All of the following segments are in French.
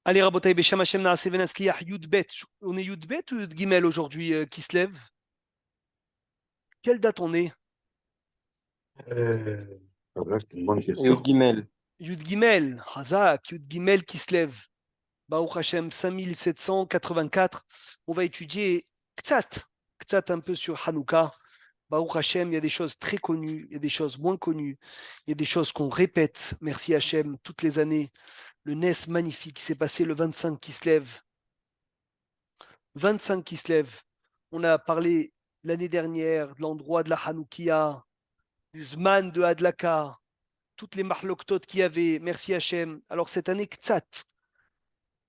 Allez, Rabotai, Beshem Hashem Naaseh Venasliach, Yud Bet. On est Yud Bet ou Yud Gimel aujourd'hui qui se lève? Quelle date on est? Euh, voilà, c'est une bonne Yud question. Gimel. Yud Gimel, Hazak, Yud Gimel qui se lève. Baruch Hashem, 5784. On va étudier Ktsat un peu sur Hanouka. Baruch Hashem, il y a des choses très connues, il y a des choses moins connues, il y a des choses qu'on répète, merci Hashem, toutes les années. Le Nes magnifique qui s'est passé le 25 qui se lève. 25 qui se lève. On a parlé l'année dernière de l'endroit de la Hanoukia, du Zman de Hadlaka, toutes les mahloktot qu'il y avait, merci Hachem. Alors cette année, Ktsat,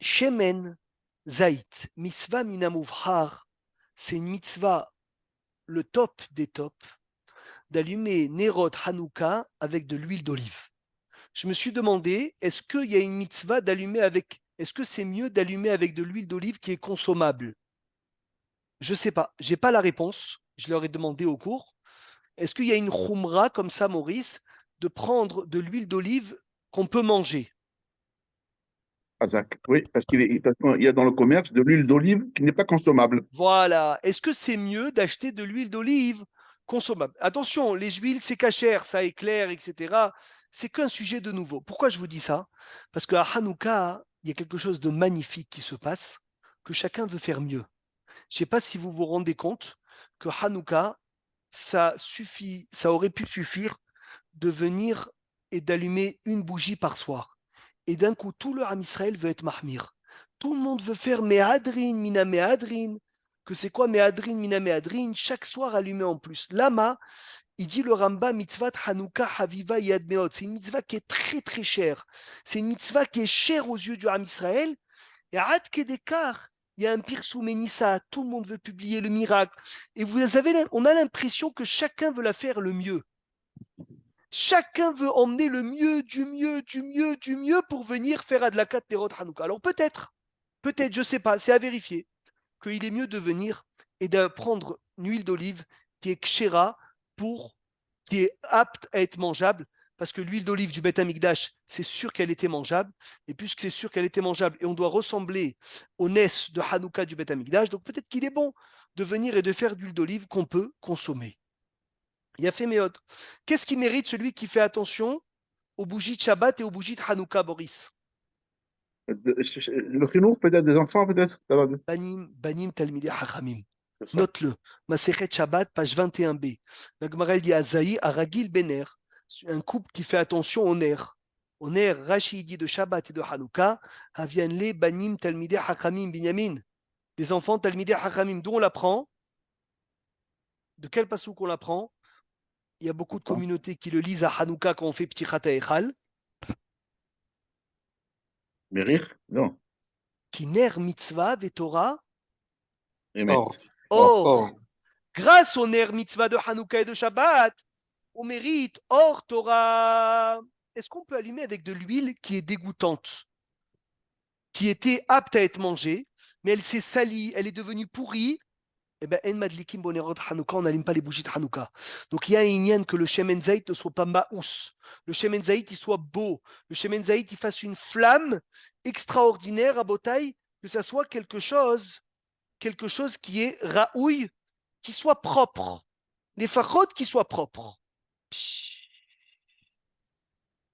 Shemen, Zait, mitzvah minamuvhar, c'est une mitzvah, le top des tops, d'allumer Nerot Hanouka avec de l'huile d'olive. Je me suis demandé, est-ce qu'il y a une mitzvah d'allumer avec, est-ce que c'est mieux d'allumer avec de l'huile d'olive qui est consommable? Je ne sais pas, j'ai pas la réponse. Je leur ai demandé au cours. Est-ce qu'il y a une khumra comme ça, Maurice, de prendre de l'huile d'olive qu'on peut manger? Azak. Oui, parce qu'il y a dans le commerce de l'huile d'olive qui n'est pas consommable. Voilà. Est-ce que c'est mieux d'acheter de l'huile d'olive consommable? Attention, les huiles, c'est cachère, ça éclaire, etc. C'est qu'un sujet de nouveau. Pourquoi je vous dis ça? Parce qu'à Hanouka, il y a quelque chose de magnifique qui se passe, que chacun veut faire mieux. Je ne sais pas si vous vous rendez compte que Hanouka, ça suffit, ça aurait pu suffire de venir et d'allumer une bougie par soir. Et d'un coup, tout le Ham Israël veut être mahmir. Tout le monde veut faire Mehadrin, Mina Mehadrin. Que c'est quoi Mehadrin, Mina Mehadrin? Chaque soir allumé en plus. Lama, il dit le Ramba, mitzvah Hanouka Haviva Yad Meot. C'est une mitzvah qui est très très chère. C'est une mitzvah qui est chère aux yeux du Ham Israël. Et à Ad Kedekar, il y a un pire sous Ménissa. Tout le monde veut publier le miracle. Et on a l'impression que chacun veut la faire le mieux. Chacun veut emmener le mieux, du mieux, du mieux, du mieux pour venir faire Adlakat Terot Hanouka. Alors peut-être, je ne sais pas, c'est à vérifier, qu'il est mieux de venir et de prendre une huile d'olive qui est kshera qui est apte à être mangeable, parce que l'huile d'olive du Beth Amikdash, c'est sûr qu'elle était mangeable, et puisque c'est sûr qu'elle était mangeable, et on doit ressembler au Nes de Hanouka du Beth Amikdash, donc peut-être qu'il est bon de venir et de faire de l'huile d'olive qu'on peut consommer. Il a fait Méod. Qu'est-ce qui mérite celui qui fait attention aux bougies de Shabbat et aux bougies de Hanouka, Boris? Le chinour, peut-être des enfants, peut-être. Banim Talmidei Hachamim. C'est ça. Note-le. Masechet Shabbat, page 21b. La Gemara elle dit Azaï Aragil Bener. Un couple qui fait attention au nerf. Au nerf, Rashi dit de Shabbat et de Hanouka, Havianle Banim Talmidei Hachamim Binyamin. Des enfants Talmidei Hachamim. D'où on l'apprend? De quel passouk on l'apprend? Il y a beaucoup de Attends. communautés qui le lisent à Hanouka quand on fait Ptichat Echal. Mérir? Non. Kiner mitzvah veTorah. Émet. Or. Or. Or, Or. grâce au ner mitzvah de Hanouka et de Shabbat, on mérite or Torah. Est-ce qu'on peut allumer avec de l'huile qui est dégoûtante, qui était apte à être mangée, mais elle s'est salie, elle est devenue pourrie? Eh bien, en madlikim bonerot Hanouka, on n'allume pas les bougies de Hanouka. Donc il y a un inyan que le shemen zayit ne soit pas maous, le shemen zayit il soit beau, le shemen zayit il fasse une flamme extraordinaire à Botaï, que ça soit quelque chose qui est raouille, qui soit propre. Les fachot qui soient propres. Psh,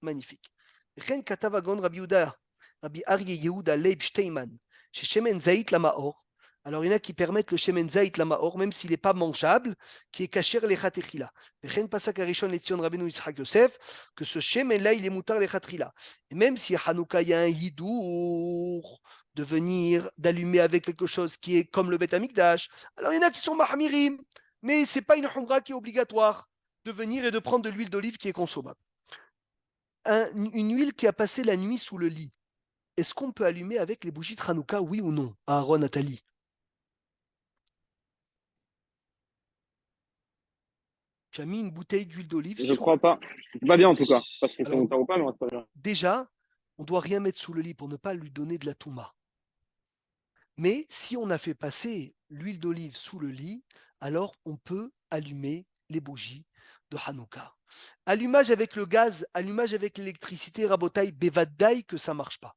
magnifique. Ren katavagon Rabbi Yehuda, Rabbi Aryeh Yehuda Leib Steinman, chez Shemen Zaït la Maor. Alors il y en a qui permettent le Shemen Zaït la Maor, même s'il n'est pas mangeable, qui est caché les Chatechila. Ren pasak arishon letzion Rabbeinu Yitzhak Yosef, que ce Shemen là, il est moutar les Chatechila. Et même si à Hanouka il y a un hidour de venir, d'allumer avec quelque chose qui est comme le Beth Amikdash, alors il y en a qui sont mahmirim, mais ce n'est pas une humra qui est obligatoire de venir et de prendre de l'huile d'olive qui est consommable. Une huile qui a passé la nuit sous le lit, est-ce qu'on peut allumer avec les bougies de Hanouka, oui ou non? Aaron, Nathalie. Tu as mis une bouteille d'huile d'olive Je sous. crois pas. C'est pas bien en tout cas. Parce qu'on fait Alors, longtemps ou pas, mais c'est pas bien. déjà, on ne doit rien mettre sous le lit pour ne pas lui donner de la touma. Mais si on a fait passer l'huile d'olive sous le lit, alors on peut allumer les bougies de Hanouka. Allumage avec le gaz, allumage avec l'électricité, rabotaille, bevadaï que ça ne marche pas.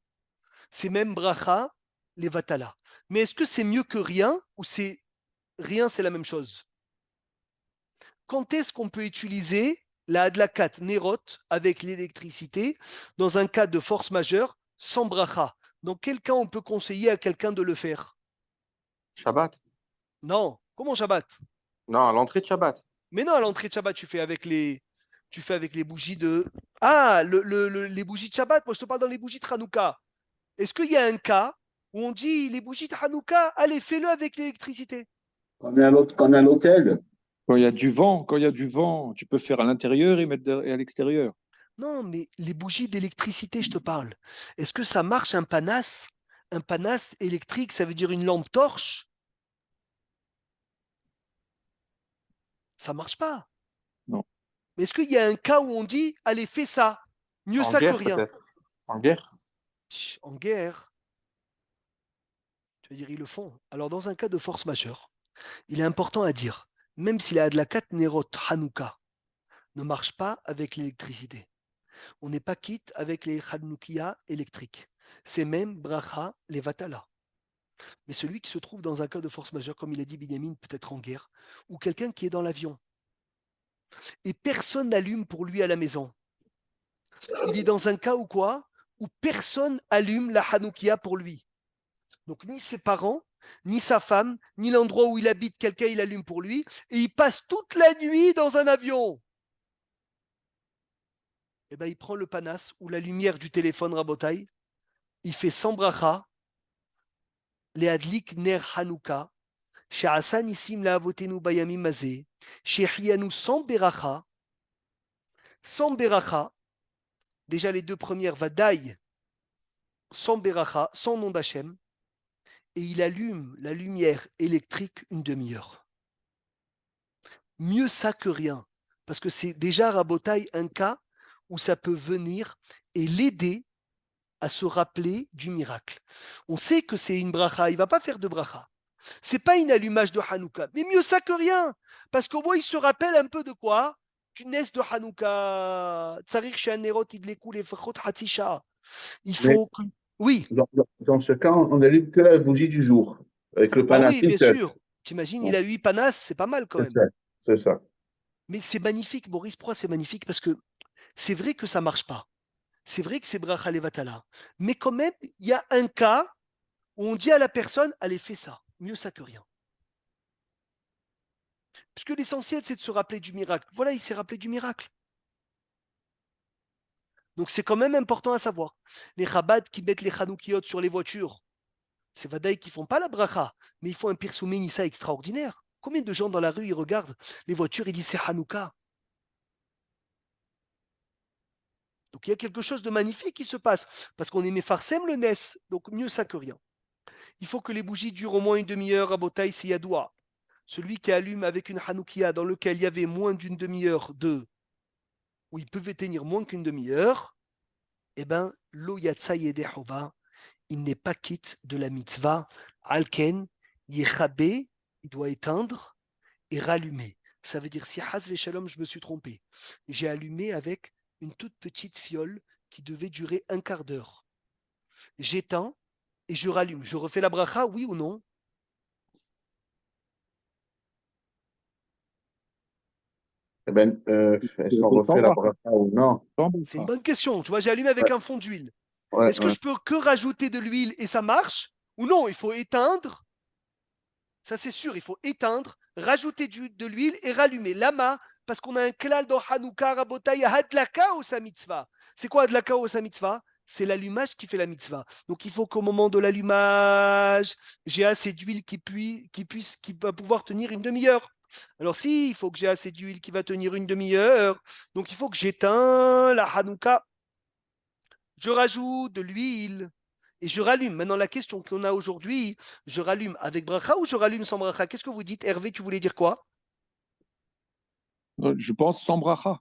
C'est même bracha, les vatala. Mais est-ce que c'est mieux que rien ou c'est rien, c'est la même chose? Quand est-ce qu'on peut utiliser la adlakat nerot avec l'électricité dans un cas de force majeure sans bracha? Dans quel cas on peut conseiller à quelqu'un de le faire? Shabbat. Non. Comment Shabbat? Non, à l'entrée de Shabbat. Mais non, à l'entrée de Shabbat, tu fais avec les bougies de. Ah, les bougies de Shabbat. Moi, je te parle dans les bougies de Hanouka. Est-ce qu'il y a un cas où on dit les bougies de Hanouka, allez, fais-le avec l'électricité? Quand on est à l'hôtel, Quand il y a du vent, tu peux faire à l'intérieur et à l'extérieur. Non, mais les bougies d'électricité, je te parle. Est-ce que ça marche un panas? Un panas électrique, ça veut dire une lampe torche? Ça marche pas. Non. Mais est-ce qu'il y a un cas où on dit, allez, fais ça? Mieux En ça que guerre, rien. peut-être. En guerre. En guerre, tu veux dire, ils le font. Alors, dans un cas de force majeure, il est important à dire, même si la Hadlakat Nerot Hanouka ne marche pas avec l'électricité, on n'est pas quitte avec les Hanoukia électriques. C'est même Bracha les Vatala. Mais celui qui se trouve dans un cas de force majeure, comme il a dit Binyamin, peut-être en guerre, ou quelqu'un qui est dans l'avion, et personne n'allume pour lui à la maison, il est dans un cas où quoi? Où personne allume la Hanoukia pour lui. Donc ni ses parents, ni sa femme, ni l'endroit où il habite, quelqu'un il allume pour lui, et il passe toute la nuit dans un avion. Et ben il prend le panas ou la lumière du téléphone Rabotai, il fait sans bracha, les adlik ner Hanouka, שעשה ניסים לאבותינו בימים הזה, שהחיינו sans beracha, sans beracha, déjà les deux premières, vadaï, sans beracha, sans nom d'Hachem, et il allume la lumière électrique une demi-heure. Mieux ça que rien, parce que c'est déjà Rabotai un cas où ça peut venir et l'aider à se rappeler du miracle. On sait que c'est une bracha, il ne va pas faire de bracha. C'est pas une allumage de Hanouka, mais mieux ça que rien, parce qu'au moins il se rappelle un peu de quoi? D'une naisse de Hanouka. Tsarir she'anerot idleku lefachot hatzisha. Il mais faut que. Oui, dans ce cas, on n'allume que la bougie du jour, avec le bah oui, panatis. bien sûr. T'imagines, il a 8 panas, c'est pas mal quand C'est même. ça, c'est ça. Mais c'est magnifique, Boris, pourquoi c'est magnifique? Parce que c'est vrai que ça marche pas. C'est vrai que c'est bracha levatala. Mais quand même, il y a un cas où on dit à la personne, allez, fais ça. Mieux ça que rien. Puisque l'essentiel, c'est de se rappeler du miracle. Voilà, il s'est rappelé du miracle. Donc c'est quand même important à savoir. Les Chabad qui mettent les Chanoukiyot sur les voitures, c'est Vadaï qui font pas la bracha, mais ils font un Pirsumé Nissa extraordinaire. Combien de gens dans la rue, ils regardent les voitures et disent c'est Hanouka? Donc il y a quelque chose de magnifique qui se passe, parce qu'on aimait Farsem le Nes, donc mieux ça que rien. Il faut que les bougies durent au moins une demi-heure à Botaï Siyadoua. Celui qui allume avec une Hanoukia dans lequel il y avait moins d'une demi-heure où il pouvait tenir moins qu'une demi-heure, eh bien, lo yatsa yedehova, il n'est pas quitte de la mitzvah. Alken, yechabe, il doit éteindre et rallumer. Ça veut dire, si Haz Shalom, je me suis trompé, j'ai allumé avec une toute petite fiole qui devait durer un quart d'heure. J'éteins et je rallume. Je refais la bracha, oui ou non? Eh ben, est-ce qu'on refait la bracha ou non? C'est une bonne question. Tu vois, j'ai allumé avec un fond d'huile. Ouais, Est-ce que je peux que rajouter de l'huile et ça marche? Ou non, il faut éteindre. Ça, c'est sûr, il faut éteindre, rajouter de l'huile et rallumer. Lama, parce qu'on a un klal dans Hanouka, Rabotai, Hadlaka ou sa mitzvah. C'est quoi Hadlaka ou sa mitzvah? C'est l'allumage qui fait la mitzvah. Donc il faut qu'au moment de l'allumage, j'ai assez d'huile qui va pouvoir tenir une demi-heure. Alors si, il faut que j'ai assez d'huile qui va tenir une demi-heure. Donc il faut que j'éteins la Hanouka. Je rajoute de l'huile et je rallume. Maintenant, la question qu'on a aujourd'hui, je rallume avec bracha ou je rallume sans bracha? Qu'est-ce que vous dites? Hervé, tu voulais dire quoi? Je pense sans bracha.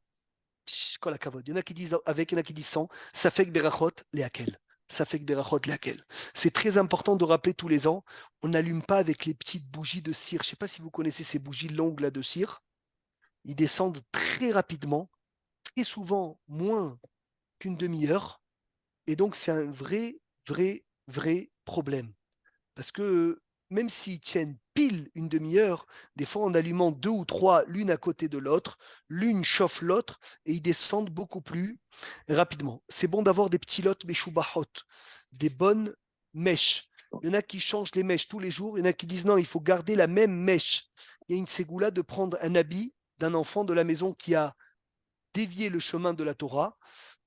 Kol hakavod. Il y en a qui disent avec, il y en a qui disent sans. Ça fait que berachot, léakel. Ça fait que berachot, léakel. C'est très important de rappeler tous les ans, on n'allume pas avec les petites bougies de cire. Je ne sais pas si vous connaissez ces bougies longues là de cire. Ils descendent très rapidement, très souvent moins qu'une demi-heure. Et donc, c'est un vrai vrai problème. Parce que même s'ils tiennent pile une demi-heure, des fois en allumant 2 ou 3 l'une à côté de l'autre, l'une chauffe l'autre et ils descendent beaucoup plus rapidement. C'est bon d'avoir des petits lots meshubahot, des bonnes mèches. Il y en a qui changent les mèches tous les jours, il y en a qui disent non, il faut garder la même mèche. Il y a une ségoula de prendre un habit d'un enfant de la maison qui a dévié le chemin de la Torah,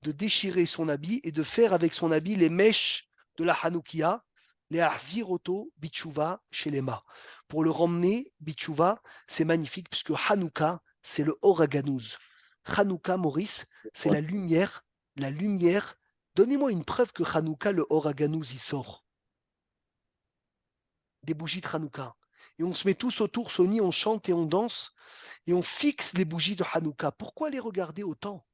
de déchirer son habit et de faire avec son habit les mèches de la Hanoukia, les Ahziroto Bichuva chez les mâts. Pour le ramener, Bichuva, c'est magnifique puisque Hanouka, c'est le Oraganouz. Hanouka, Maurice, c'est la lumière. La lumière. Donnez-moi une preuve que Hanouka, le Oraganouz, il sort. Des bougies de Hanouka. Et on se met tous autour, Sony, on chante et on danse, et on fixe les bougies de Hanouka. Pourquoi les regarder autant?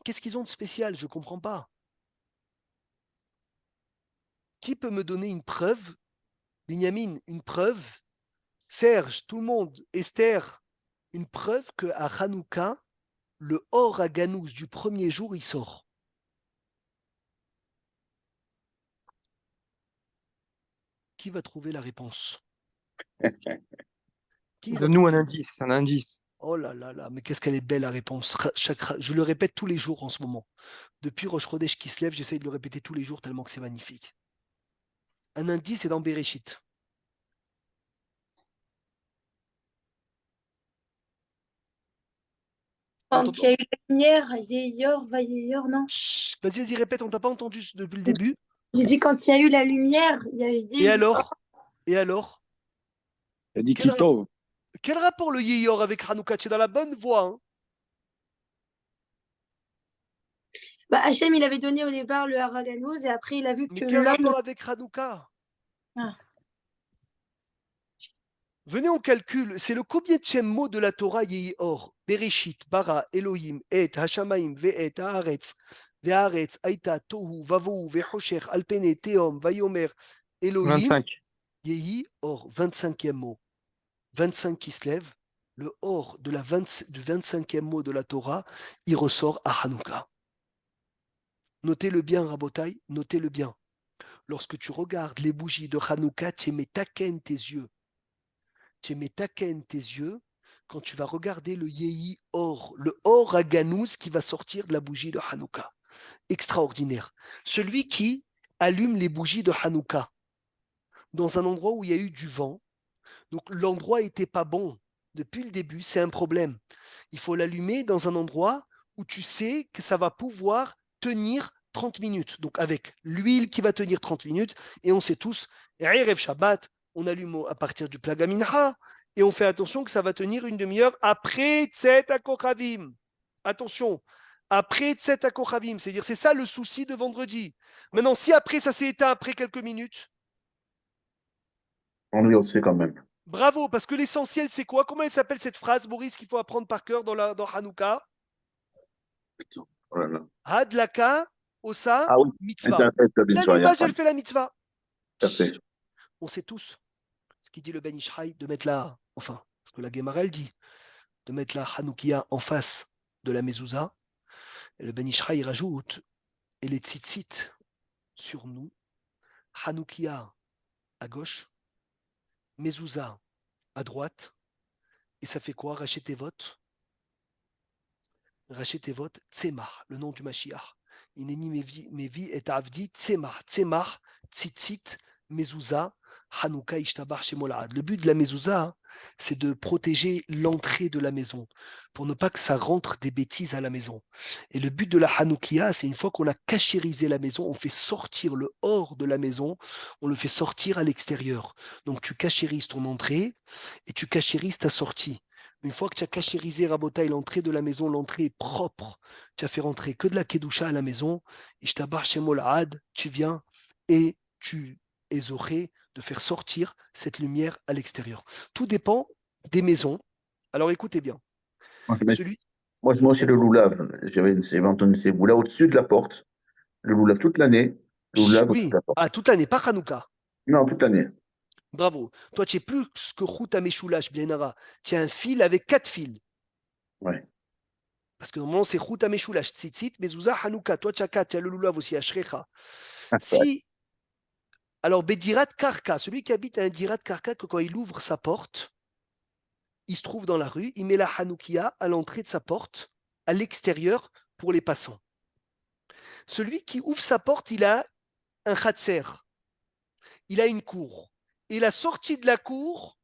Qu'est-ce qu'ils ont de spécial? Je ne comprends pas. Qui peut me donner une preuve? Binyamin, une preuve? Serge, tout le monde, Esther, une preuve qu'à Hanouka, le Or à Ganous du premier jour, il sort. Qui va trouver la réponse? Qui va Donne-nous un trouver? indice, un indice. Oh là là là, mais qu'est-ce qu'elle est belle la réponse. Je le répète tous les jours en ce moment. Depuis Rosh Chodesh qui se lève, j'essaye de le répéter tous les jours tellement que c'est magnifique. Un indice est dans Bereshit. Quand il y a eu la lumière, Yeyor, Vayeyor, non? Chut, vas-y, répète, on t'a pas entendu depuis le début. J'ai dit quand il y a eu la lumière, il y a eu Et Yeyor. alors? Et alors? Il a dit Quel, Kitov. quel rapport le Yeyor avec Hanouka? Tu es dans la bonne voie. Hein. Bah, Hachem, il avait donné au départ le Haraganouz et après il a vu Mais que quel l'homme. rapport avec Hanouka? Ah. Venez, on calcule. C'est le combienième mot de la Torah Yeyor? Bereshit, Bara, Elohim, Et, Hashamaim, Ve'et, Haaretz, Ve'aretz, Aita, Tohu, Vavou, Ve'hosher, Alpene, Teom, Vayomer, Elohim, 25. Yeyor, 25e mot. 25 qui se lève, le or de du 25e mot de la Torah, il ressort à Hanouka. Notez-le bien, Rabotai, notez-le bien. Lorsque tu regardes les bougies de Hanouka, tu mets taken tes yeux. Tu mets taken tes yeux quand tu vas regarder le Yehi or, le or à Ganouz qui va sortir de la bougie de Hanouka. Extraordinaire. Celui qui allume les bougies de Hanouka dans un endroit où il y a eu du vent, donc l'endroit n'était pas bon. Depuis le début, c'est un problème. Il faut l'allumer dans un endroit où tu sais que ça va pouvoir tenir 30 minutes. Donc avec l'huile qui va tenir 30 minutes, et on sait tous, Erev Shabbat, on allume à partir du Plaga Mincha, et on fait attention que ça va tenir une demi-heure après Tset HaKochavim. Attention, après Tset HaKochavim, c'est-à-dire c'est ça le souci de vendredi. Maintenant, si après ça s'est éteint après quelques minutes, On lui sait quand même. bravo, parce que l'essentiel, c'est quoi? Comment elle s'appelle cette phrase, Maurice, qu'il faut apprendre par cœur dans Hanouka? Oh là là. Hadlaka, Osa, Ah oui, mitzvah. L'allumage, elle fait la mitzvah. Parfait. On sait tous ce qu'il dit le Ben Ishraï, de mettre la, enfin, ce que la Gemara, elle dit, de mettre la Hanoukia en face de la mezouza. Et le Ben Ishraï rajoute, et les tzitzit sur nous, Hanoukia à gauche, mezouza à droite, et ça fait quoi? Racheter vote. Rachetevot, Tzemach, le nom du Mashiach. Ineni mevi et avdi, Tzemach, Tzemach, Tzitzit, Mezouza, Hanouka, Ishtabar, Shemolad. Le but de la Mezouza, c'est de protéger l'entrée de la maison, pour ne pas que ça rentre des bêtises à la maison. Et le but de la Hanoukia, c'est une fois qu'on a cachérisé la maison, on fait sortir le hors de la maison, on le fait sortir à l'extérieur. Donc tu cachérises ton entrée et tu cachérises ta sortie. Une fois que tu as cachérisé Rabotai, l'entrée de la maison, l'entrée est propre. Tu as fait rentrer que de la Kedusha à la maison. Ishtabar Shemolad, tu viens et tu es oré de faire sortir cette lumière à l'extérieur. Tout dépend des maisons. Alors écoutez bien. Celui... Moi, c'est le loulav. J'avais entendu ces bouts-là au-dessus de la porte. Le loulav toute l'année. Le loulav au-dessus Oui, de la porte. toute l'année, pas Hanouka. Non, toute l'année. Bravo. Toi, tu es plus que Chouta Meshoulash, Bienara. Tu as un fil avec 4 fils. Ouais. Parce que normalement, c'est Chouta Meshulash, Tzitzit, Mezouza, Hanouka. Toi, Tchaka, tu as le Lulav aussi, Ashrecha. Si, alors, Bedirat Karka, celui qui habite à un Dirat Karka, que quand il ouvre sa porte, il se trouve dans la rue, il met la Hanoukia à l'entrée de sa porte, à l'extérieur, pour les passants. Celui qui ouvre sa porte, il a un Khatser, il a une cour. Et la sortie de la cour,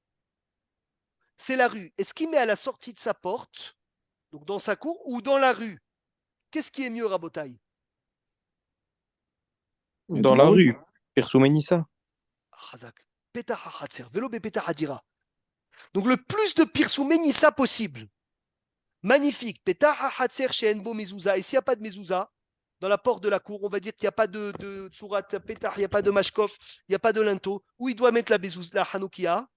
c'est la rue. Est-ce qu'il met à la sortie de sa porte, donc dans sa cour, ou dans la rue? Qu'est-ce qui est mieux, Rabotai? Dans la rue. Perso Ménissa. Chazak. Petah Khatser, Velo Bepetah Hadira. Donc le plus de Pirsoumenissa possible. Magnifique. Petah Hatser chez Enbo Mezouza. Et s'il n'y a pas de Mezouza, dans la porte de la cour, on va dire qu'il n'y a pas de Tsurat Petah, il n'y a pas de Mashkov, il n'y a pas de linteau. Où il doit mettre la Mezouza, la Hanoukia?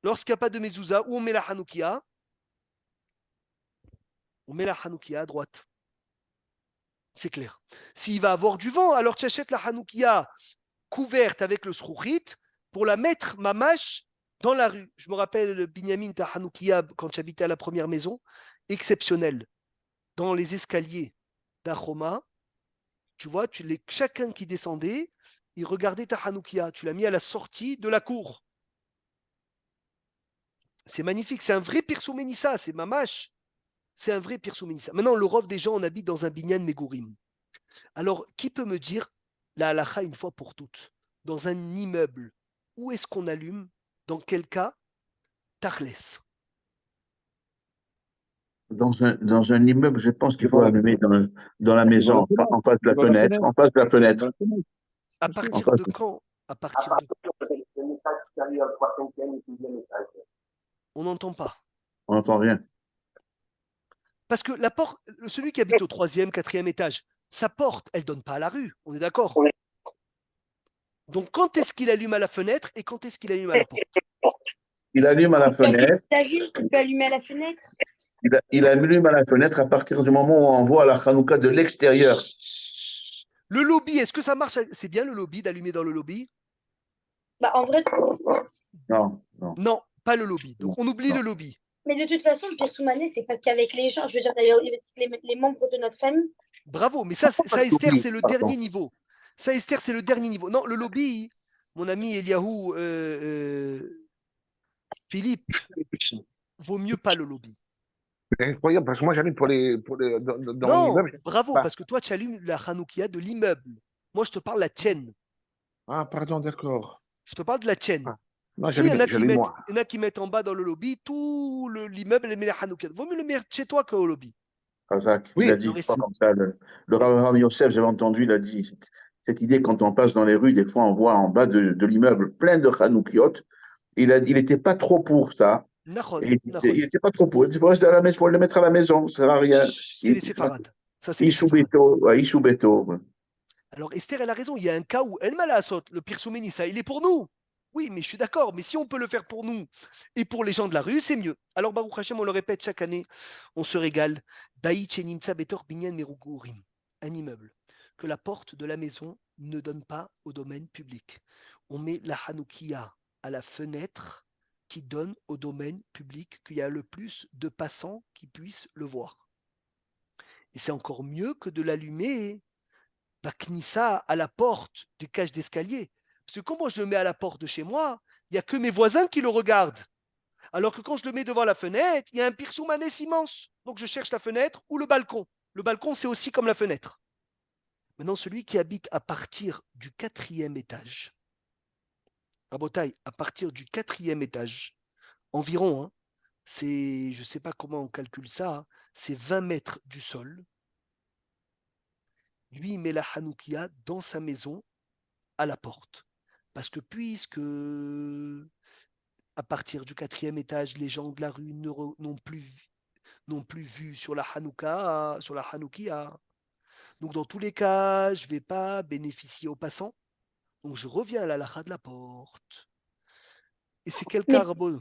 Lorsqu'il n'y a pas de Mezouza, où on met la Hanoukia? On met la Hanoukia à droite. C'est clair. S'il va avoir du vent, alors tu achètes la Hanoukia couverte avec le Srouchit pour la mettre, mamash, dans la rue. Je me rappelle Binyamin Tahanoukia, quand j'habitais à la première maison, exceptionnel. Dans les escaliers d'Achoma, tu vois, chacun qui descendait, il regardait Tahanoukia. Tu l'as mis à la sortie de la cour. C'est magnifique. C'est un vrai Pirsoumenissa. C'est mamash. C'est un vrai Pirsoumenissa. Maintenant, le rov des gens, on habite dans un binyan Megourim. Alors, qui peut me dire la halacha une fois pour toutes? Dans un immeuble, où est-ce qu'on allume? Dans quel cas? Tachles. Dans un immeuble, je pense qu'il faut allumer dans la maison, en face de la fenêtre. En face de la fenêtre. À partir de quand? À partir de... On n'entend pas. On n'entend rien. Parce que la porte, celui qui habite au 3e, 4e étage, sa porte, elle ne donne pas à la rue. On est d'accord? Donc, quand est-ce qu'il allume à la fenêtre et quand est-ce qu'il allume à la porte? Il allume à la fenêtre. David, tu peux allumer à la fenêtre? Il allume à la fenêtre à partir du moment où on voit la Hanouka de l'extérieur. Le lobby, est-ce que ça marche? C'est bien le lobby, d'allumer dans le lobby? Bah, en vrai, Non. Non, pas le lobby. Donc, on oublie le lobby. mais de toute façon, le Pirsoumanet, c'est pas qu'avec les gens. Je veux dire, les membres de notre famille. Bravo, mais ça Esther, c'est le dernier niveau. Ça, Esther, c'est le dernier niveau. Non, le lobby, mon ami Eliaou, Philippe, vaut mieux pas le lobby. C'est incroyable, parce que moi, j'allume dans Non, l'immeuble. bravo, parce que toi, tu allumes la Hanoukia de l'immeuble. Moi, je te parle de la tienne. Ah, pardon, d'accord. Je te parle de la tienne. Ah. Non, Il y en moi. a qui mettent en bas dans le lobby tout l'immeuble et met la Hanoukia. Vaut mieux le mettre chez toi qu'au lobby. Razak, Oui, il a dit pas comme ça. Le Rav Yosef, j'avais entendu, il a dit cette idée, quand on passe dans les rues, des fois, on voit en bas de l'immeuble plein de Hanoukiot. Il n'était pas trop pour ça. Il n'était pas trop pour. Il dit, il faut le mettre à la maison, ça ne sert à rien. C'est les séfarades. Ça, c'est les Ishubeto. Alors, Esther, elle a raison. Il y a un cas où El Malasot, le Pirsoumenissa, il est pour nous. Oui, mais je suis d'accord. Mais si on peut le faire pour nous et pour les gens de la rue, c'est mieux. Alors, Baruch Hashem, on le répète chaque année, on se régale. Daïch Enimtsa Betor Binyan Merugurim. Un immeuble que la porte de la maison ne donne pas au domaine public. On met la Hanoukia à la fenêtre qui donne au domaine public, qu'il y a le plus de passants qui puissent le voir. Et c'est encore mieux que de l'allumer la Knissa à la porte des cages d'escalier. Parce que quand moi je le mets à la porte de chez moi, il n'y a que mes voisins qui le regardent. Alors que quand je le mets devant la fenêtre, il y a un pirsoumanès immense. Donc je cherche la fenêtre ou le balcon. Le balcon, c'est aussi comme la fenêtre. Maintenant, celui qui habite à partir du 4e étage, Rabotai, à partir du 4e étage, environ, hein, c'est, je ne sais pas comment on calcule ça, hein, c'est 20 mètres du sol. Lui, il met la Hanoukia dans sa maison à la porte. Parce que puisque à partir du 4e étage, les gens de la rue n'ont plus vu sur la Hanoukia. Donc dans tous les cas, je ne vais pas bénéficier aux passants. Donc je reviens à la lacha de la porte. Et c'est quel cas, Rabon?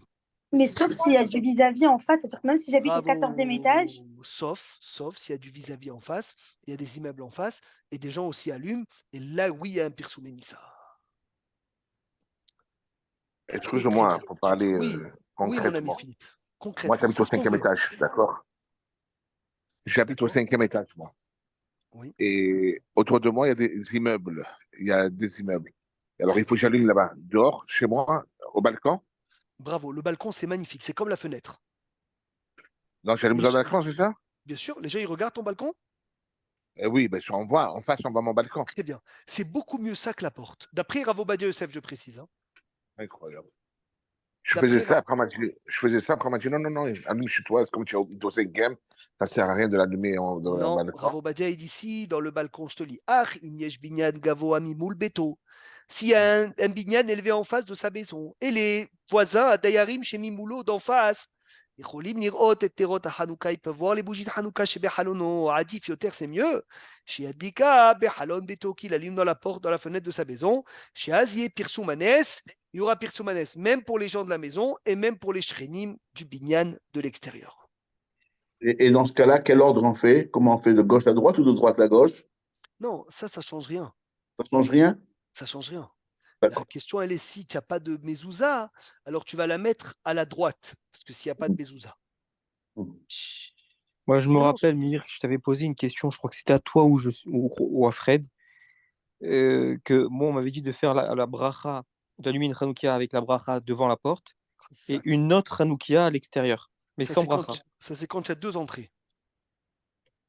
Mais sauf s'il y a du vis-à-vis en face, c'est-à-dire que même si j'habite au 14e étage. Sauf s'il y a du vis-à-vis en face, il y a des immeubles en face, et des gens aussi allument, et là, oui, il y a un Pirsoumenissa. Excuse-moi pour parler Oui, concrètement. mon ami Philippe. Moi, concrètement, j'habite c'est au ce qu'on 5e veut. étage, d'accord? J'habite au D'accord? 5e étage, moi. Oui. Et autour de moi, il y a des immeubles. Il y a des immeubles. Et alors, il faut que j'allume là-bas, dehors, chez moi, au balcon. Bravo. Le balcon, c'est magnifique. C'est comme la fenêtre. Non, j'allume Les dans le gens- balcon, c'est ça? bien sûr, les gens, ils regardent ton balcon. Oui, ben, on voit, en face, on voit mon balcon. Très bien. C'est beaucoup mieux ça que la porte. D'après Rav Ovadia Yosef, je précise. Hein. Incroyable. Je faisais D'après ça, après, on m'a dit, non, non, non, allume chez toi, c'est comme tu es au 5e, ça sert à rien de l'allumer dans le non, balcon. Rav Ovadia, il dit ici, dans le balcon, je te lis. Ah, Inyesh binyan gavo amimoul beto. S'il y a un binyan élevé en face de sa maison, et les voisins à Dayarim chez Mimoulo d'en face, יכולים לראות את פירות החנוכה, ils peuvent voir les bougies de Hanouka chez Behalono, Adif Yoter, c'est mieux. Chez Adika, Behalon Beto, qu'il allume dans la porte, dans la fenêtre de sa maison. Chez Azié, Pirsoumanes, il y aura Pirsoumanes, même pour les gens de la maison et même pour les shrenim du binyan de l'extérieur. Et dans ce cas-là, quel ordre on fait? Comment on fait, de gauche à droite ou de droite à gauche? Non, ça change rien. Ça change rien? Ça change rien. La D'accord. question, elle est si tu n'as pas de mezouza, alors tu vas la mettre à la droite, parce que s'il n'y a pas de mezouza. Moi, je me Mais non, rappelle, Mir, je t'avais posé une question, je crois que c'était à toi ou à Fred, que moi, on m'avait dit de faire la bracha, d'allumer une Hanoukia avec la bracha devant la porte et une autre Hanoukia à l'extérieur, mais sans bracha. ça, c'est quand tu as deux entrées.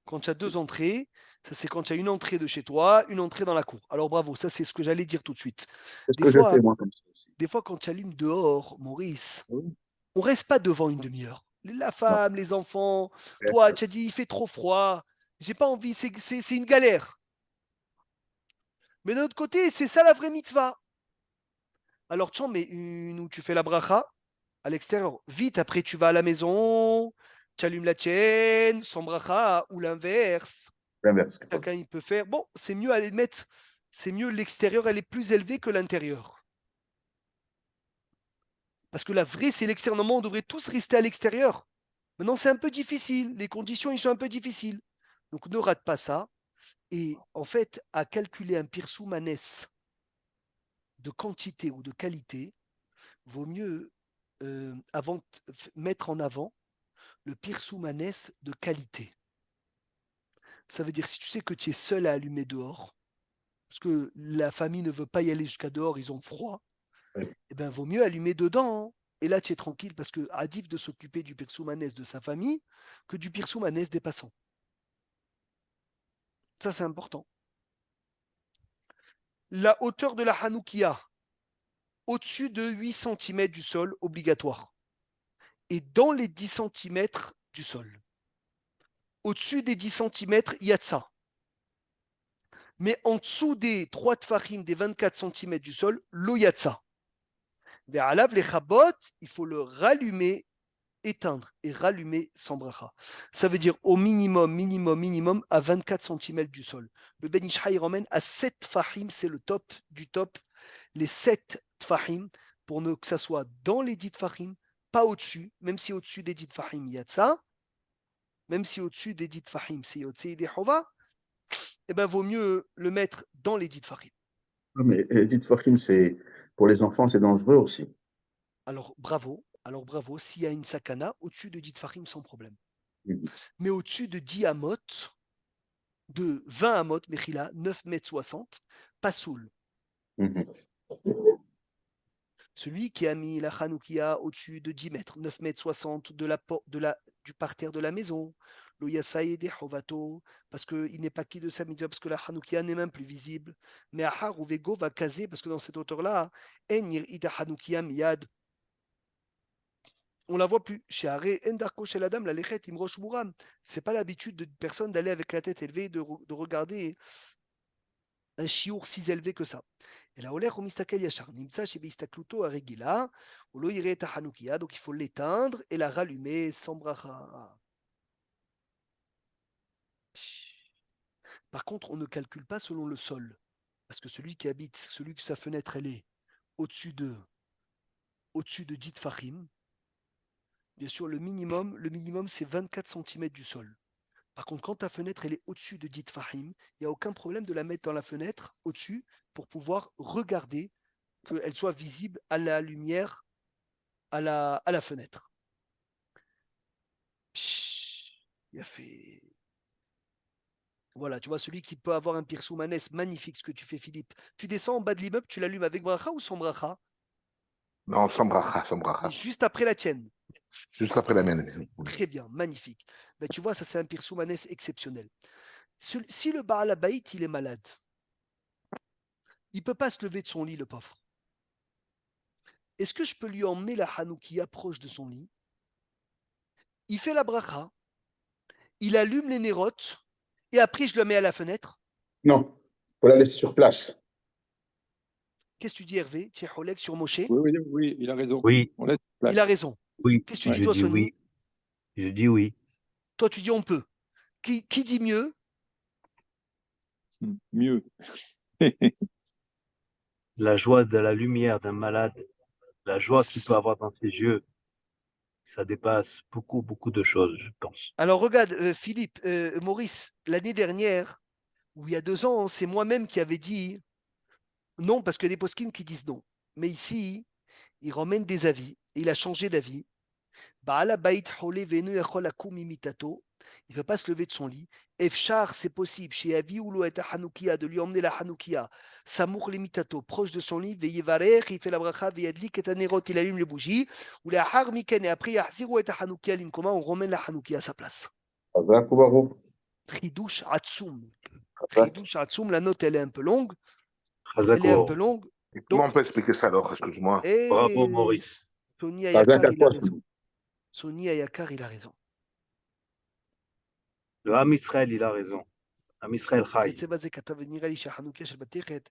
Quand tu as deux entrées, ça c'est quand tu as une entrée de chez toi, une entrée dans la cour. Alors bravo, ça c'est ce que j'allais dire tout de suite. C'est ce Des que je fois, fais, moi, comme ça aussi. des fois quand tu allumes dehors, Maurice, Oui. on reste pas devant une demi-heure. La Non. femme, les enfants, toi, tu as dit il fait trop froid, j'ai pas envie, c'est une galère. Mais d'un autre côté, c'est ça la vraie mitzvah. Alors tu en mets une où tu fais la bracha à l'extérieur. Vite, après tu vas à la maison, tu allumes la tienne, sans bracha, ou l'inverse. L'inverse. Chacun il peut faire. Bon, c'est mieux aller mettre, c'est mieux l'extérieur, elle est plus élevée que l'intérieur. Parce que la vraie, c'est l'extérieur. Normalement, on devrait tous rester à l'extérieur. Maintenant, c'est un peu difficile. Les conditions, ils sont un peu difficiles. Donc, ne rate pas ça. Et en fait, à calculer un pirsou manès de quantité ou de qualité, vaut mieux mettre en avant le pirsou manès de qualité. Ça veut dire, si tu sais que tu es seul à allumer dehors, parce que la famille ne veut pas y aller jusqu'à dehors, ils ont froid, Oui. eh ben, vaut mieux allumer dedans. Hein. Et là, tu es tranquille parce que Adif de s'occuper du pirsoumanès de sa famille que du pirsoumanès des passants. Ça, c'est important. La hauteur de la Hanoukia, au-dessus de 8 cm du sol, obligatoire. Et dans les 10 cm du sol. Au-dessus des 10 cm, il y a de ça. Mais en dessous des 3 tfachim, des 24 cm du sol, l'eau yatsa. Vers Alav, les chabot, il faut le rallumer, éteindre et rallumer sans bracha. Ça veut dire au minimum, à 24 cm du sol. Le Ben Ishai ramène à 7 tfachim, c'est le top du top. Les 7 tfachim, pour que ça soit dans les 10 tfachim, pas au-dessus, même si au-dessus des 10 tfachim, il y a de ça, même si au-dessus des 10 tfachim, c'est Yotzei des Hova, eh ben, vaut mieux le mettre dans les 10 tfachim. Mais dites Fahim, c'est pour les enfants, c'est dangereux aussi. Alors bravo, s'il y a une sakana, au-dessus de 10 tfachim sans problème. Mhm. Mais au-dessus de 10 amot, de 20 amot, Mechila, 9 mètres 60, pas soul. Mhm. Celui qui a mis la Hanoukia au-dessus de 10 mètres, 9 mètres 60 du parterre de la maison, le Yasaï des Hovato, parce qu'il n'est pas qui de sa mitzvah, parce que la Hanoukia n'est même plus visible. Mais Ahar ou Vego va caser, parce que dans cette hauteur-là, Enir Ida Hanoukia Miyad, on la voit plus. Chez Haré, Endarko chez la dame, la Lechet Imrosh Muram. C'est pas l'habitude de personne d'aller avec la tête élevée, de regarder un chiour si élevé que ça. Et là, Oler, Mistakel Yachar, Nimtsa, chez Bistakluto, Aregila, Olo Ire Tahanukia, donc il faut l'éteindre et la rallumer sans bracha. Par contre, on ne calcule pas selon le sol. Parce que celui qui habite, celui que sa fenêtre, elle est au-dessus de 10 tfachim, bien sûr, le minimum c'est 24 cm du sol. Par contre, quand ta fenêtre elle est au-dessus de 10 tfachim, il n'y a aucun problème de la mettre dans la fenêtre au-dessus pour pouvoir regarder qu'elle soit visible à la lumière à la fenêtre. Il a fait. Voilà, tu vois, celui qui peut avoir un pirsoumanes magnifique, ce que tu fais, Philippe. Tu descends en bas de l'immeuble, tu l'allumes avec bracha ou sans bracha? Non, sans bracha, sans Mais bracha. juste après la tienne. Juste après la mienne. Très bien, magnifique. Ben, tu vois, ça c'est un pirsoumanes exceptionnel. Si le Baal Habayit, il est malade, il ne peut pas se lever de son lit, le pauvre. Est-ce que je peux lui emmener la Hanoukia proche de son lit? Il fait la bracha, il allume les nérotes, et après je le mets à la fenêtre. Non, il faut la laisser sur place. Qu'est-ce que tu dis, Hervé? Tu es Oleg sur Moshe? Oui, il a raison. Oui, On laisse Il place. a raison. oui, Qu'est-ce que tu dis, je toi, dis Sonny? oui. Je dis oui. Toi, tu dis on peut. Qui dit mieux? Mieux. La joie de la lumière d'un malade, la joie qu'il peut avoir dans ses yeux, ça dépasse beaucoup, beaucoup de choses, je pense. Alors, regarde, Philippe, Maurice, l'année dernière, ou il y a 2 ans, c'est moi-même qui avais dit non, parce que des poskim qui disent non. Mais ici, il ramène des avis, et il a changé d'avis. Baal Habayit Holé Venu Yachol Akum Imitato. Il ne peut pas se lever de son lit. Efchar, c'est possible. Chez Avi Ulo et Hanoukia, de lui emmener la Hanoukia. Samour Limitato, proche de son lit. Veyevarer, il fait la bracha. Veyadlik et Anerot, il allume les bougies. Ou la Har Miken, et après, Yahziru et Hanoukia Limkoma, on ramène la Hanoukia à sa place. Hazak ou Baruch. Tridouche Atsoum. Hazak. Tridouche Atsoum, la note, elle est un peu longue. Hazak Elle est un Baruch. peu longue. Comment Donc, on peut expliquer ça alors? Excuse-moi. Bravo, et Maurice. Sony Hazak Ayakar, à il a quoi? raison. Sony Ayakar, il a raison. Le Ham Israël, il a raison. Ham Israël Chai. הקצב הזה כתב ונראה לי שהחנוכיה של בתכת,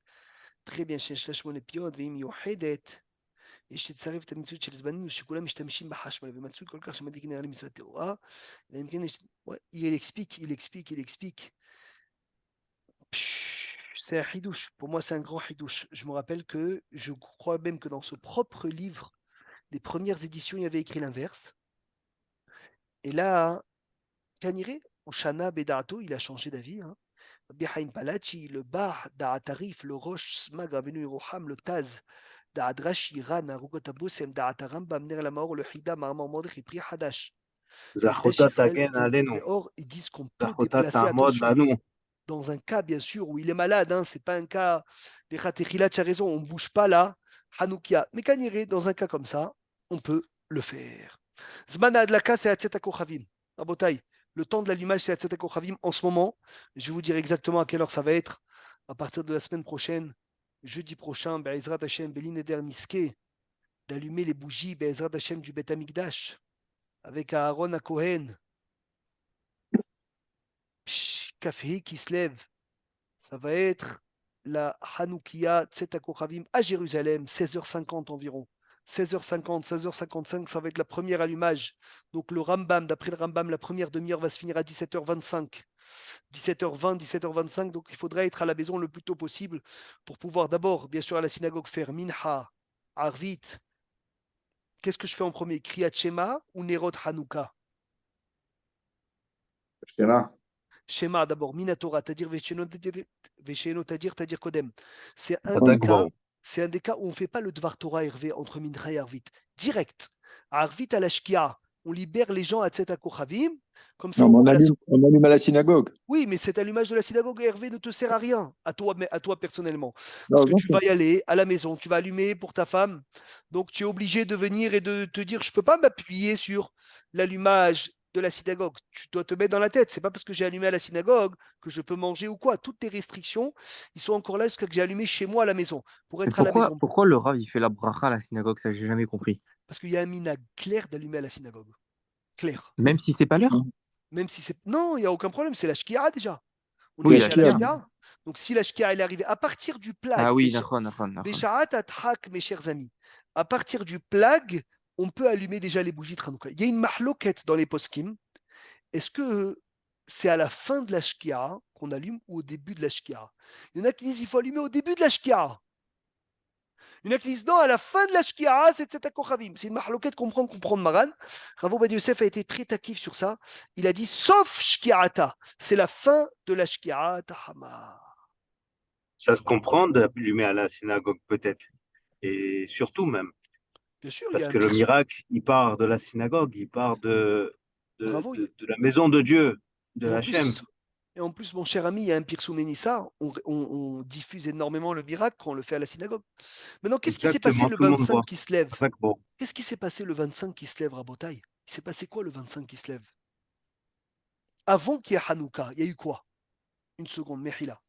très bien שיש לה 8 פיות והיא מיוחדת, יש לצרף את המציאות של זמנים שכולם משתמשים בחשמל ומצוי כל כך שמדליק נר למצוות טהורה, אלא אם כן יש... il explique. C'est un hidouche. Pour moi, c'est un grand hidouche. Je me rappelle que je crois même que dans ce propre livre, les premières éditions, il y avait écrit l'inverse. Et là, Kaniré, Oshana Bedato, il a changé d'avis. Hein. Bihaim Palachi, le Bah, Da'atarif, le Roche, Smag, Avenu Yeroham, le Taz, Da'adrash, Iran, Arugot Abosem, Da'ataram, Bamner Lamaor, le Hida, Marmar Mordech, et Pri Hadash. Zachota Tagen Alenu. Or, ils disent qu'on peut Zachota déplacer, Ta'amod attention, Lanu. dans un cas, bien sûr, où il est malade, hein, c'est pas un cas des Khatechilat, tu as raison, on ne bouge pas là, Hanoukia. Mais Kaniré, dans un cas comme ça, on peut le faire. Zmana Adlaka, c'est Atzet HaKochavim. Rabotai, le temps de l'allumage, c'est Atzet HaKochavim. En ce moment, je vais vous dire exactement à quelle heure ça va être. À partir de la semaine prochaine, jeudi prochain, Be'ezrat Hashem, Belin Eder Niske, d'allumer les bougies, Be'ezrat Hashem du Bet Amikdash, avec Aaron à Cohen. Kafhi qui se lève. Ça va être la Hanoukia Tzet HaKochavim à Jérusalem, 16h50 environ. 16h50, 16h55, ça va être la première allumage. Donc le Rambam, d'après le Rambam, la première demi-heure va se finir à 17h25. 17h20, 17h25, donc il faudra être à la maison le plus tôt possible pour pouvoir d'abord, bien sûr, à la synagogue faire Minha, Arvit. Qu'est-ce que je fais en premier? Kriyat Shema ou Nerot Hanouka? Shema. Shema d'abord, Minatora, c'est-à-dire Vesheno, c'est-à-dire Kodem. C'est un Hazak des cas. Baruch. C'est un des cas où on ne fait pas le Dvar Torah Hervé entre Mincha et Arvit. Direct. À Arvit à la Shkia, on libère les gens à Tzeta Kochavim. Comme ça, Non, on mais va on allume à la synagogue. Oui, mais cet allumage de la synagogue Hervé ne te sert à rien, à toi personnellement. Non, Parce que non, tu vas y aller à la maison, tu vas allumer pour ta femme. Donc tu es obligé de venir et de te dire, je ne peux pas m'appuyer sur l'allumage de la synagogue. Tu dois te mettre dans la tête. C'est pas parce que j'ai allumé à la synagogue que je peux manger ou quoi. Toutes tes restrictions, ils sont encore là jusqu'à que j'ai allumé chez moi à la maison. Pour Mais être à la maison. pourquoi le Rav il fait la bracha à la synagogue? Ça, j'ai jamais compris. Parce qu'il y a un minag clair d'allumer à la synagogue. Clair. Même si c'est pas l'heure? Même si c'est. Non, il n'y a aucun problème. C'est la shkia déjà. On Oui, est la déjà à la shkia. shkia. Donc si la shkia elle est arrivée à partir du plag, Ah oui, nachon. Bécharat Athak, mes chers amis, à partir du plag, on peut allumer déjà les bougies de Hanouka. Il y a une mahloket dans les poskim. Est-ce que c'est à la fin de la shkia qu'on allume ou au début de la shkia? Il y en a qui disent qu'il faut allumer au début de la shkia. Il y en a qui disent non, à la fin de la shkia, c'est Tzeta Kochavim. C'est une mahloket qu'on comprend de Maran. Rav Ovadia Yosef a été très takif sur ça. Il a dit sauf shkiata. C'est la fin de la shkia tahama. Ça se comprend d'allumer à la synagogue, peut-être. Et surtout même. Bien sûr, il y Parce a un que le pirsou. miracle, il part de la synagogue, il part de Bravo. de la maison de Dieu, de Et en Hachem. plus, et en plus, mon cher ami, il y a un Pirsou Ménissa, on diffuse énormément le miracle quand on le fait à la synagogue. Maintenant, qu'est-ce qui s'est passé Exactement, le tout le monde 25 voit. qui se lève? C'est ça que bon. Qu'est-ce qui s'est passé le 25 qui se lève, Rabotaï? Il s'est passé quoi le 25 qui se lève? Avant qu'il y ait Hanouka, il y a eu quoi? Une seconde, Mehila.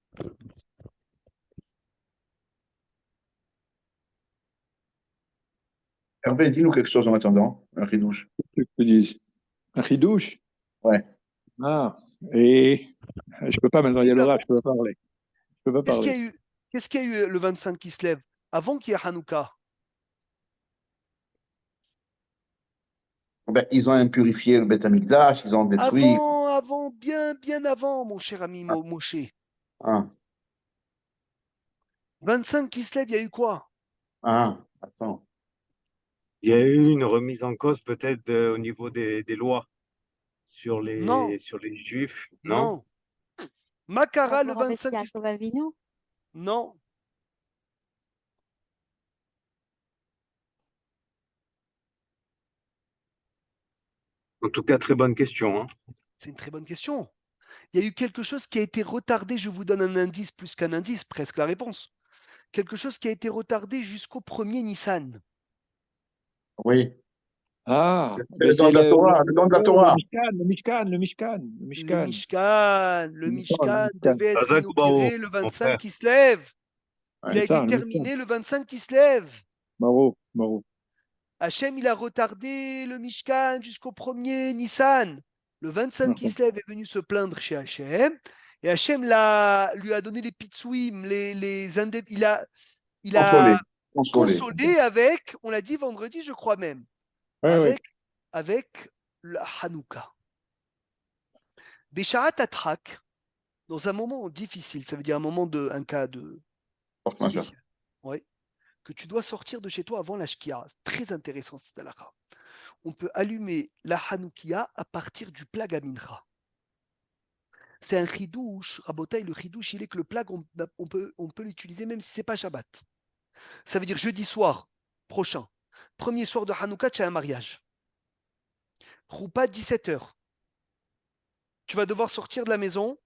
Hervé, dis-nous quelque chose en attendant, un ridouche. Tu te dis. Un chidouche? Ouais. Ah, et je peux pas maintenant, il y a l'orage, je peux pas parler. Je peux pas Qu'est-ce qu'il y parler. a eu? Qu'est-ce qu'il y a eu le 25 qui se lève? Avant qu'il y ait Hanouka? Ben, ils ont impurifié le Beth Amikdash, ils ont détruit. Avant, bien avant, mon cher ami Moshe. Ah, 25 qui se lève, il y a eu quoi? attends. Il y a eu une remise en cause peut-être au niveau des lois sur Non, sur les Juifs, non? non. Makara le Rapport avec 25 qui se Yaakov Avinu? Non. En tout cas, très bonne question. Hein. C'est une très bonne question. Il y a eu quelque chose qui a été retardé, je vous donne un indice plus qu'un indice, presque la réponse. Quelque chose qui a été retardé jusqu'au 1er Nissan. Oui. Ah, C'est le don de la Torah, le don de la Torah. Le Mishkan. Le Mishkan devait être Hazak inauguré Bao, le mon 25 frère. qui se lève. Il Ouais, a ça, été le terminé le 25 qui se lève. Maro. Hachem, il a retardé le Mishkan jusqu'au 1er Nissan. Le 25 qui se lève est venu se plaindre chez Hachem. Et Hachem lui a donné les pitsouim, il a consolé avec, on l'a dit vendredi, je crois même, avec la Hanouka. Bécharat Atrak, dans un moment difficile, ça veut dire un cas de spécial, ouais, que tu dois sortir de chez toi avant la Shkia. C'est très intéressant cette halakha. On peut allumer la Hanoukia à partir du plag à mincha. C'est un chidouche, Rabotaï, le chidouche, il est que le plag, on peut l'utiliser même si ce n'est pas Shabbat. Ça veut dire jeudi soir prochain, premier soir de Hanouka, tu as un mariage. Roupa, 17h. Tu vas devoir sortir de la maison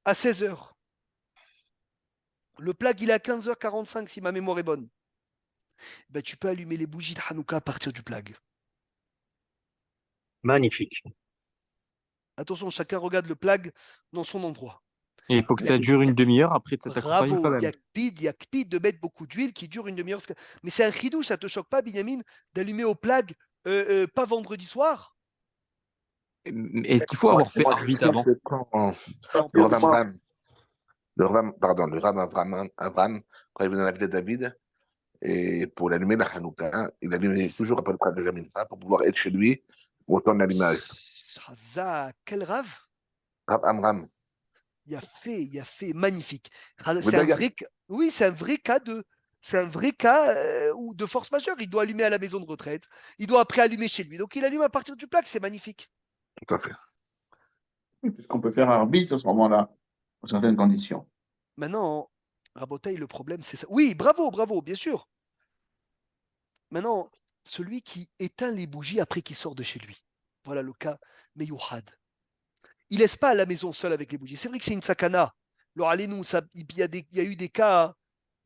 à 16h. Le plag, il est à 15h45 si ma mémoire est bonne. Ben, tu peux allumer les bougies de Hanouka à partir du plag. Magnifique. Attention, chacun regarde le plag dans son endroit. Et il faut que ça dure une demi-heure, après ça t'accompagne Bravo, quand même. il y a kpid de mettre beaucoup d'huile qui dure une demi-heure. Mais c'est un chidouche, ça te choque pas, Binyamin, d'allumer au plag pas vendredi soir? Est-ce qu'il faut avoir fait Arvit avant? Le Ram Avram, quand il venait à la ville de David, et pour allumer la Hanouka, il allumait toujours après le prat de Jamincha pour pouvoir être chez lui au temps de l'allumage. Quel rave? Rav Amram. Il a fait magnifique. C'est un vrai, oui, c'est un vrai cas de force majeure. Il doit allumer à la maison de retraite. Il doit après allumer chez lui. Donc il allume à partir du plag. C'est magnifique. Tout à fait. Puisqu'on peut faire un arbitre à ce moment-là, dans certaines conditions. Maintenant, Rabotaï, le problème, c'est ça. Oui, bravo, bien sûr. Maintenant, celui qui éteint les bougies après qu'il sort de chez lui. Voilà le cas Meyouhad. Il ne laisse pas à la maison seul avec les bougies. C'est vrai que c'est une sakana. Alors, allez-nous, il y a eu des cas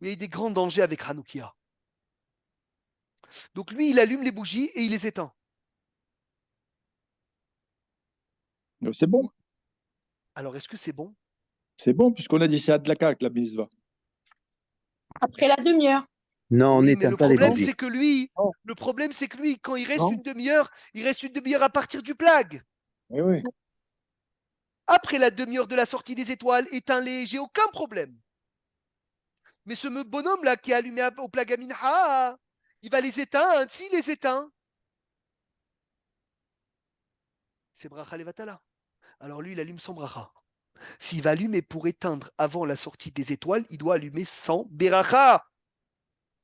où il y a eu des grands dangers avec Hanoukia. Donc, lui, il allume les bougies et il les éteint. C'est bon. Alors, est-ce que c'est bon? C'est bon, puisqu'on a dit c'est Adlaka avec la mitzvah. Après la demi-heure. Non, on n'éteint pas les bougies. Le problème, c'est que lui, quand il reste une demi-heure, à partir du plag. Oui. Après la demi-heure de la sortie des étoiles, éteins-les, j'ai aucun problème. Mais ce bonhomme-là qui est allumé au plag à mincha, il va les éteindre, s'il les éteint. C'est bracha levatala. Alors lui, il allume sans bracha. S'il va allumer pour éteindre avant la sortie des étoiles, il doit allumer sans beracha.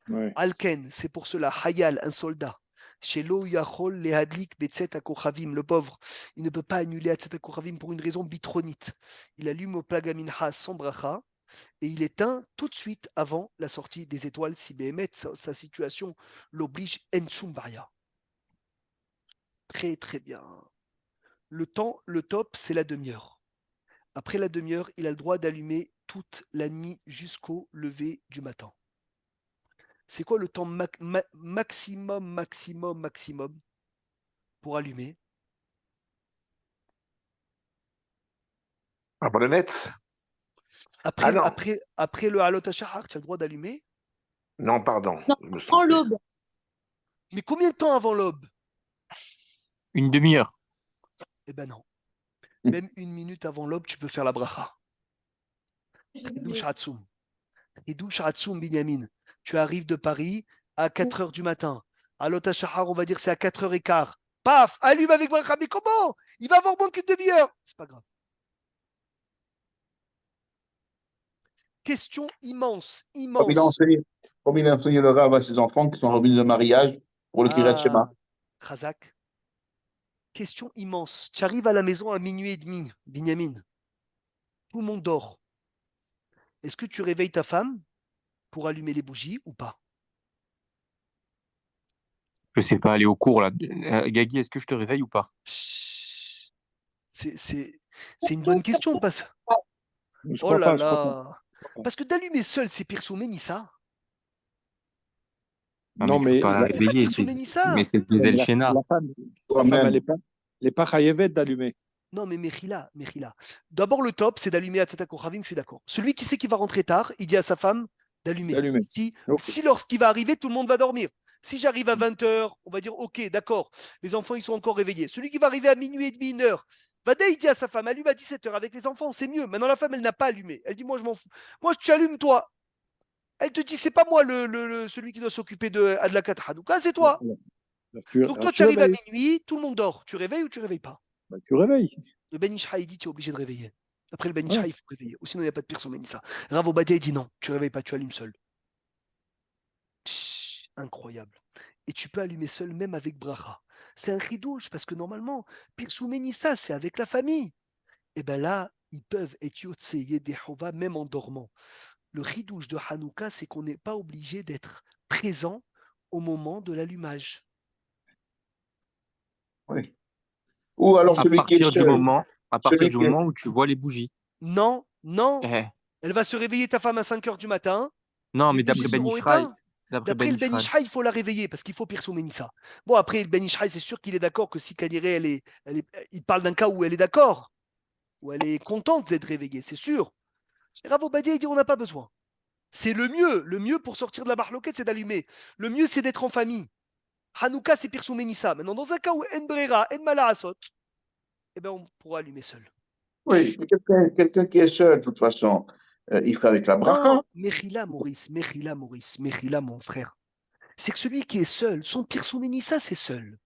Ouais. Alken, c'est pour cela, Hayal, un soldat. Chez Lo Yachol Lehadlik Betset Akochavim, le pauvre, il ne peut pas annuler Betset Akochavim pour une raison bitronite. Il allume au plagaminha sans bracha et il éteint tout de suite avant la sortie des étoiles si Béhémet, sa situation l'oblige en Shumbaria. Très, très bien. Le top, c'est la demi-heure. Après la demi-heure, il a le droit d'allumer toute la nuit jusqu'au lever du matin. C'est quoi le temps maximum pour allumer? Ah, pour le net? Après, non. après le halot hashahar, tu as le droit d'allumer? Non, pardon. Non, Je me suis en trompé. l'aube. Mais combien de temps avant l'aube? Une demi-heure. Eh ben non. Même une minute avant l'aube, tu peux faire la bracha. Tridouche Hatsoum. Tridouche Hatsoum, Binyamin. Tu arrives de Paris à 4 heures du matin. Halot hashahar, on va dire c'est à 4h15. Paf, allume avec bracha. Mais comment? Il va avoir moins qu'une demi-heure. C'est pas grave. Question immense, Comme immense. il a enseigné le Rav à ses enfants qui sont revenus de mariage pour le Kiryat Shema. Khazak. Question immense. Tu arrives à la maison à minuit et demi, Binyamin. Tout le monde dort. Est-ce que tu réveilles ta femme pour allumer les bougies ou pas? Je sais pas, aller au cours là. Gagui, est-ce que je te réveille ou pas? C'est une bonne question. Je Oh crois là pas, je crois pas. là. Parce que d'allumer seul, c'est Pirsou Nissa. Non, Non, mais tu peux mais pas la C'est pas réveiller. Pirsou Nissa. Mais c'est des la, Elshena. la femme, Toi-même. elle est pas chayevet d'allumer. Non, mais Mechila. D'abord, le top, c'est d'allumer à Tzedakot Khavim, je suis d'accord. Celui qui sait qu'il va rentrer tard, il dit à sa femme d'allumer. D'allumer. Si Ok. lorsqu'il va arriver, tout le monde va dormir. Si j'arrive à 20h, on va dire, ok, d'accord, les enfants, ils sont encore réveillés. Celui qui va arriver à minuit et demi, 1h, Vada, il dit à sa femme, allume à 17h avec les enfants, c'est mieux. Maintenant, la femme, elle n'a pas allumé. Elle dit, moi, je m'en fous. Moi, tu allumes, toi. Elle te dit, c'est pas moi celui qui doit s'occuper de Adlakat Hanouka, c'est toi. Donc, toi, tu arrives à réveilles. minuit, tout le monde dort. Tu réveilles ou tu réveilles pas? Bah, tu réveilles. Le Ben Ishra, il dit tu es obligé de réveiller. Après le Ben Ouais. Ishra, il faut réveiller. Ou sinon, il n'y a pas de personne Ménissa. Rav Obadia, il dit non, tu ne réveilles pas, tu allumes seul. Incroyable. Et tu peux allumer seul même avec bracha. C'est un ridouche parce que normalement, Pirsou Ménissa, c'est avec la famille. Et bien là, ils peuvent être Yotseye Dehova même en dormant. Le ridouche de Hanouka, c'est qu'on n'est pas obligé d'être présent au moment de l'allumage. Oui. Ou alors À celui qui est partir du seul. moment où tu vois les bougies. Non, non. Eh. Elle va se réveiller, ta femme, à 5h du matin. Non, Les mais bougies d'après Ben seront Ishraï. éteintes. D'après le Ben Ishraï, il faut la réveiller parce qu'il faut Pirsou Ménissa. Bon, après, le Ben Ishraï, c'est sûr qu'il est d'accord que si Kaniré, il parle d'un cas où elle est d'accord, où elle est contente d'être réveillée, c'est sûr. Et Rav Obadia, il dit on n'a pas besoin. C'est le mieux. Le mieux pour sortir de la marloquette, c'est d'allumer. Le mieux, c'est d'être en famille. Hanouka, c'est Pirsou Ménissa. Maintenant, dans un cas où En Brera, En Malaasot, eh ben, on pourra allumer seul. Oui, mais quelqu'un qui est seul, de toute façon, il fait avec la bracha. Non, Mechila, Maurice, Mechila, mon frère. C'est que celui qui est seul, son Pirsou Ménissa, c'est seul.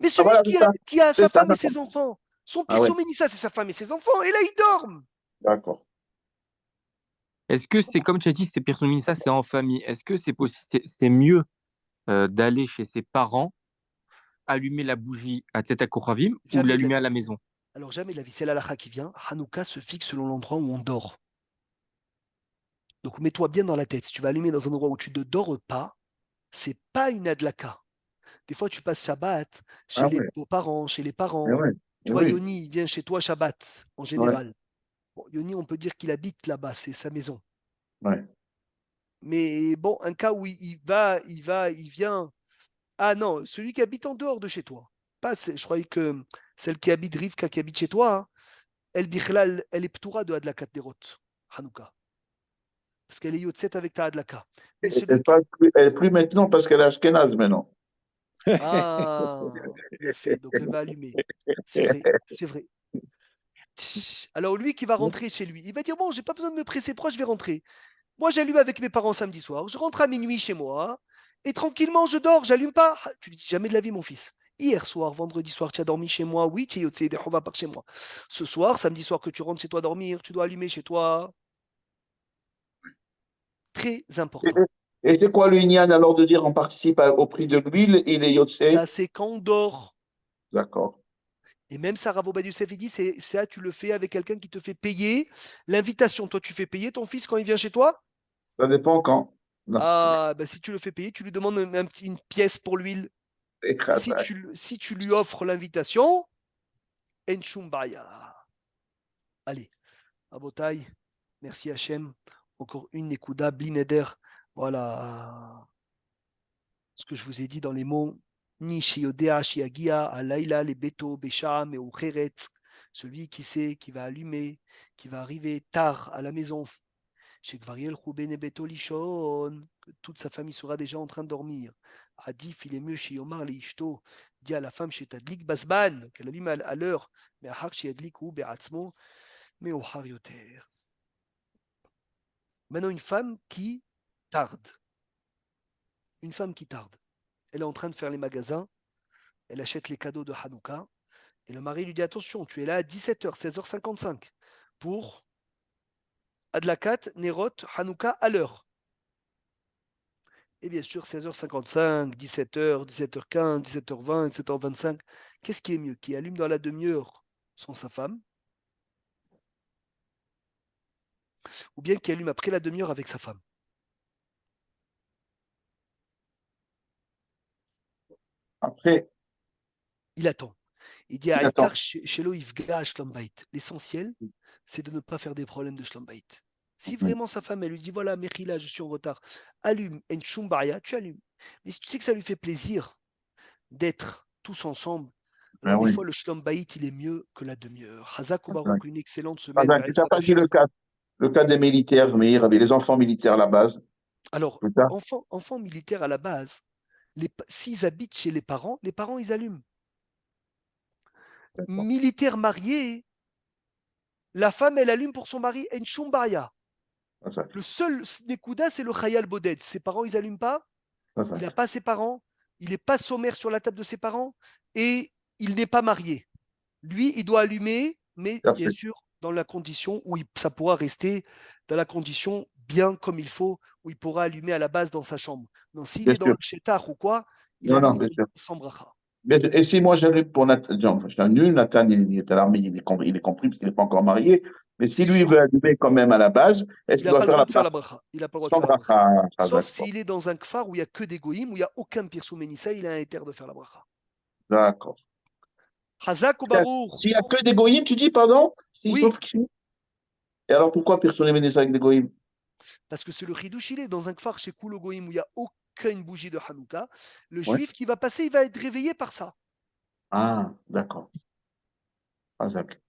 Mais celui voilà, qui a c'est sa ça, femme et ses enfants, son Ah ouais. Pirsou Ménissa, c'est sa femme et ses enfants, et là, ils dorment. D'accord. Est-ce que c'est comme tu as dit, c'est personnalisé, ça c'est en famille. Est-ce que c'est mieux d'aller chez ses parents, allumer la bougie à Tzedakot Khavim ou Jamais de la l'allumer à vie. la maison? Alors, jamais de la vie. C'est l'halakha qui vient. Hanouka se fixe selon l'endroit où on dort. Donc, mets-toi bien dans la tête. Si tu vas allumer dans un endroit où tu ne dors pas, c'est pas une adlaka. Des fois, tu passes Shabbat chez Ah les ouais. beaux-parents, chez les Eh parents. ouais. Tu Eh vois, oui. Yoni, il vient chez toi Shabbat, en général. Bon, Yoni, on peut dire qu'il habite là-bas, c'est sa maison. Ouais. Mais bon, un cas où il vient. Ah non, celui qui habite en dehors de chez toi. Pas, je croyais que celle qui habite Rivka, qui habite chez toi, hein, elle, Bichlal, elle est ptoura de Adlakat Derot, Hanouka. Parce qu'elle est yotzet avec ta Adlaka. Mais celui qui... Elle est plus maintenant parce qu'elle est ashkénaze maintenant. Ah, il a fait, donc elle va allumer. C'est vrai, c'est vrai. Alors lui qui va rentrer chez lui, il va dire, bon, j'ai pas besoin de me presser, pourquoi je vais rentrer? Moi, j'allume avec mes parents samedi soir, je rentre à minuit chez moi, et tranquillement, je dors, j'allume pas. Ah, tu lui dis jamais de la vie, mon fils. Hier soir, vendredi soir, tu as dormi chez moi, oui, tu es yotzé des par chez moi. Ce soir, samedi soir, que tu rentres chez toi dormir, tu dois allumer chez toi. Très important. Et c'est quoi le Inyan alors de dire on participe au prix de l'huile et les yotzé? Ça, c'est quand on dort. D'accord. Et même Sarah Bobadiousef, il dit, c'est ça, tu le fais avec quelqu'un qui te fait payer l'invitation. Toi, tu fais payer ton fils quand il vient chez toi? Ça dépend quand. Non. Ah, bah, si tu le fais payer, tu lui demandes une pièce pour l'huile. Si tu lui offres l'invitation, en shum baya. Allez, Abotai, merci Hachem. Encore une Nekuda, Blineder. Voilà ce que je vous ai dit dans les mots. Ni Shiodea, Shiagia, Alaila, les Beto, Besham et Ucheret. Celui qui sait, qui va allumer, qui va arriver tard à la maison. Chez Gvariel Rouben et Beto Lishon, que toute sa famille sera déjà en train de dormir. Adif, il est mieux chez Yomar Leishto, dit à la femme chez Tadlik Basban, qu'elle allume à l'heure, mais Ahar chez Adlik ou Beatzmo, mais au Harioter. Maintenant, une femme qui tarde. Une femme qui tarde. Elle est en train de faire les magasins, elle achète les cadeaux de Hanouka, et le mari lui dit attention, tu es là à 17h, 16h55 pour Adlakat, Nerot, Hanouka à l'heure. Et bien sûr, 16h55, 17h, 17h15, 17h20, 17h25, qu'est-ce qui est mieux? Qui allume dans la demi-heure sans sa femme, ou bien qui allume après la demi-heure avec sa femme? Après, Il attend. Il dit il à attend. Aïkar Shelo Ifga Shlombaït. L'essentiel, c'est de ne pas faire des problèmes de Shlombaït. Si vraiment sa femme, elle lui dit voilà, Mechila, je suis en retard, allume en Shumbaria, tu allumes. Mais si tu sais que ça lui fait plaisir d'être tous ensemble, Ben alors des oui. fois, le Shlombaït, il est mieux que la demi-heure. Hazak ou Baruch, une excellente Ah semaine. ben, tu n'as pas dit le cas des militaires, Meir, avec les enfants militaires à la base. Alors, Tout ça. enfants militaires à la base, s'ils habitent chez les parents, ils allument. D'accord. Militaires mariés, la femme, elle allume pour son mari en Shumbaria. Le seul Nekuda, c'est le Khayal Boded. Ses parents, ils n'allument pas. Il n'a pas ses parents. Il n'est pas sommaire sur la table de ses parents. Et il n'est pas marié. Lui, il doit allumer, mais bien sûr, dans la condition où ça pourra rester dans la condition bien comme il faut, où il pourra allumer à la base dans sa chambre. Non, s'il est dans le chétar ou quoi, il allume sans bracha. Et si moi j'allume pour Nathan, enfin, j'annule, Nathan il est à l'armée, il est compris parce qu'il n'est pas encore marié, mais si lui veut allumer quand même à la base, est-ce Il qu'il n'a doit pas le faire droit la de faire la bracha? bracha. Il n'a pas le droit de Sans faire la bracha. bracha, Sauf s'il est dans un kfar où il n'y a que des goïms, où il n'y a aucun pirsou Ménissa, il a un éther de faire la bracha. D'accord. Hazak ou Barour? S'il n'y a que des goïms, tu dis, pardon? Oui. Sauf qui? Et alors pourquoi personne ne ça avec des goïms? Parce que c'est le chidouch, il est dans un kfar chez Kulo Goïm où il n'y a aucune bougie de Hanouka. Le juif qui va passer, il va être réveillé par ça. Ah, d'accord. Hazak.